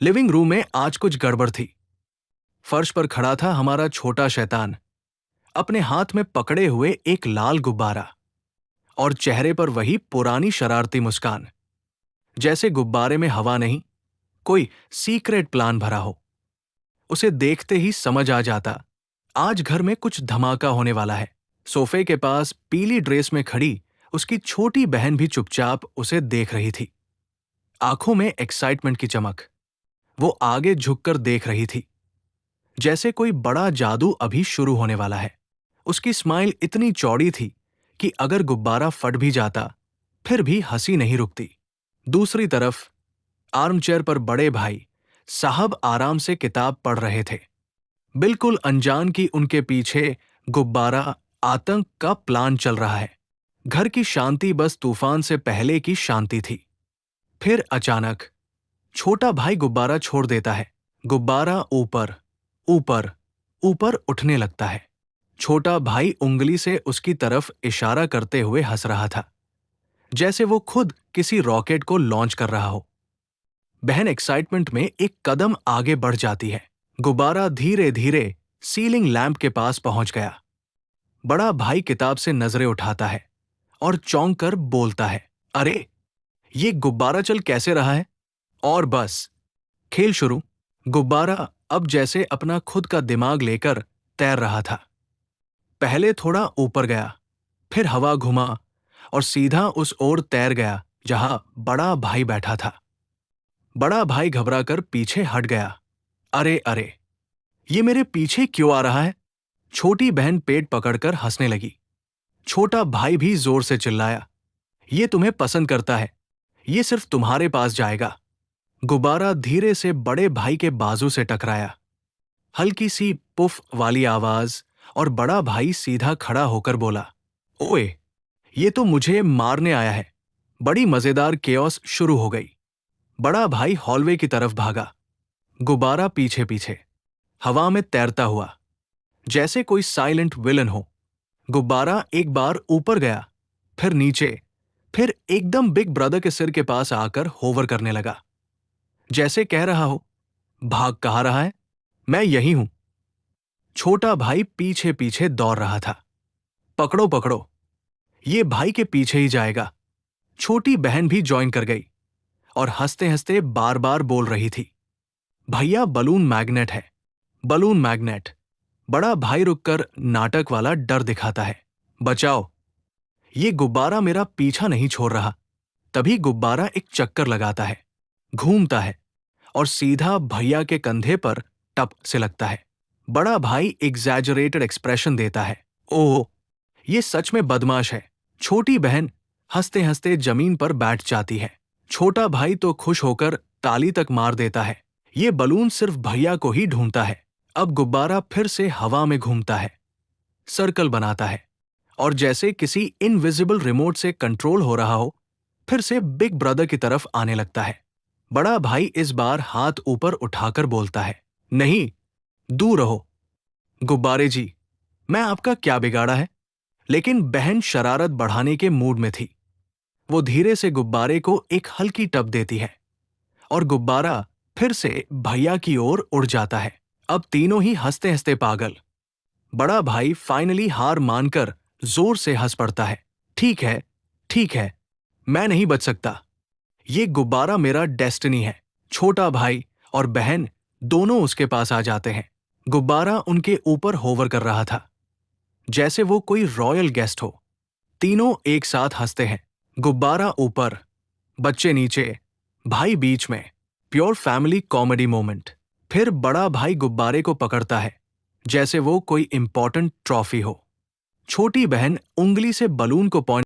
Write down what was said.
Living room में आज कुछ गड़बड़ थी। फर्श पर खड़ा था हमारा छोटा शैतान, अपने हाथ में पकड़े हुए एक लाल गुब्बारा, और चेहरे पर वही पुरानी शरारती मुस्कान, जैसे गुब्बारे में हवा नहीं, कोई सीक्रेट प्लान भरा हो। उसे देखते ही समझ आ जाता, आज घर में कुछ धमाका होने वाला है। सोफे के पास पीली ड्रेस में खड़ी उसकी छोटी बहन भी चुपचाप उसे देख रही थी, आंखों में एक्साइटमेंट की चमक। वो आगे झुककर देख रही थी, जैसे कोई बड़ा जादू अभी शुरू होने वाला है। उसकी स्माइल इतनी चौड़ी थी कि अगर गुब्बारा फट भी जाता, फिर भी हंसी नहीं रुकती। दूसरी तरफ आर्मचेयर पर बड़े भाई साहब आराम से किताब पढ़ रहे थे, बिल्कुल अनजान कि उनके पीछे गुब्बारा आतंक का प्लान चल रहा है। घर की शांति बस तूफान से पहले की शांति थी। फिर अचानक छोटा भाई गुब्बारा छोड़ देता है। गुब्बारा ऊपर ऊपर ऊपर उठने लगता है। छोटा भाई उंगली से उसकी तरफ इशारा करते हुए हंस रहा था, जैसे वो खुद किसी रॉकेट को लॉन्च कर रहा हो। बहन एक्साइटमेंट में एक कदम आगे बढ़ जाती है। गुब्बारा धीरे धीरे सीलिंग लैंप के पास पहुंच गया। बड़ा भाई किताब से नजरें उठाता है और चौंक कर बोलता है, अरे, ये गुब्बारा चल कैसे रहा है? और बस खेल शुरू। गुब्बारा अब जैसे अपना खुद का दिमाग लेकर तैर रहा था। पहले थोड़ा ऊपर गया, फिर हवा घुमा और सीधा उस ओर तैर गया जहां बड़ा भाई बैठा था। बड़ा भाई घबराकर पीछे हट गया। अरे अरे, ये मेरे पीछे क्यों आ रहा है? छोटी बहन पेट पकड़कर हंसने लगी। छोटा भाई भी जोर से चिल्लाया, ये तुम्हें पसंद करता है, ये सिर्फ तुम्हारे पास जाएगा। गुब्बारा धीरे से बड़े भाई के बाजू से टकराया। हल्की सी पुफ वाली आवाज, और बड़ा भाई सीधा खड़ा होकर बोला, ओए, ये तो मुझे मारने आया है। बड़ी मजेदार केओस शुरू हो गई। बड़ा भाई हॉलवे की तरफ भागा, गुब्बारा पीछे पीछे, हवा में तैरता हुआ, जैसे कोई साइलेंट विलन हो। गुब्बारा एक बार ऊपर गया, फिर नीचे, फिर एकदम बिग ब्रदर के सिर के पास आकर होवर करने लगा, जैसे कह रहा हो, भाग कहाँ रहा है, मैं यही हूं। छोटा भाई पीछे पीछे दौड़ रहा था। पकड़ो पकड़ो, ये भाई के पीछे ही जाएगा। छोटी बहन भी ज्वाइन कर गई और हंसते हंसते बार बार बोल रही थी, भैया बलून मैग्नेट है, बलून मैग्नेट। बड़ा भाई रुककर नाटक वाला डर दिखाता है, बचाओ, ये गुब्बारा मेरा पीछा नहीं छोड़ रहा। तभी गुब्बारा एक चक्कर लगाता है, घूमता है और सीधा भैया के कंधे पर टप से लगता है। बड़ा भाई एग्जैजरेटेड एक्सप्रेशन देता है, ओह, ये सच में बदमाश है। छोटी बहन हंसते हंसते जमीन पर बैठ जाती है। छोटा भाई तो खुश होकर ताली तक मार देता है, ये बलून सिर्फ भैया को ही ढूंढता है। अब गुब्बारा फिर से हवा में घूमता है, सर्कल बनाता है, और जैसे किसी इनविजिबल रिमोट से कंट्रोल हो रहा हो, फिर से बिग ब्रदर की तरफ आने लगता है। बड़ा भाई इस बार हाथ ऊपर उठाकर बोलता है, नहीं, दूर रहो। गुब्बारे जी, मैं आपका क्या बिगाड़ा है? लेकिन बहन शरारत बढ़ाने के मूड में थी। वो धीरे से गुब्बारे को एक हल्की टप देती है और गुब्बारा फिर से भैया की ओर उड़ जाता है। अब तीनों ही हंसते हंसते पागल। बड़ा भाई फाइनली हार मानकर जोर से हंस पड़ता है, ठीक है, मैं नहीं बच सकता। ये गुब्बारा मेरा डेस्टिनी है। छोटा भाई और बहन दोनों उसके पास आ जाते हैं। गुब्बारा उनके ऊपर होवर कर रहा था, जैसे वो कोई रॉयल गेस्ट हो। तीनों एक साथ हंसते हैं, गुब्बारा ऊपर, बच्चे नीचे, भाई बीच में। Pure family comedy moment. फिर बड़ा भाई गुब्बारे को पकड़ता है, जैसे वो कोई इंपॉर्टेंट ट्रॉफी हो। छोटी बहन उंगली से बलून को पॉइंट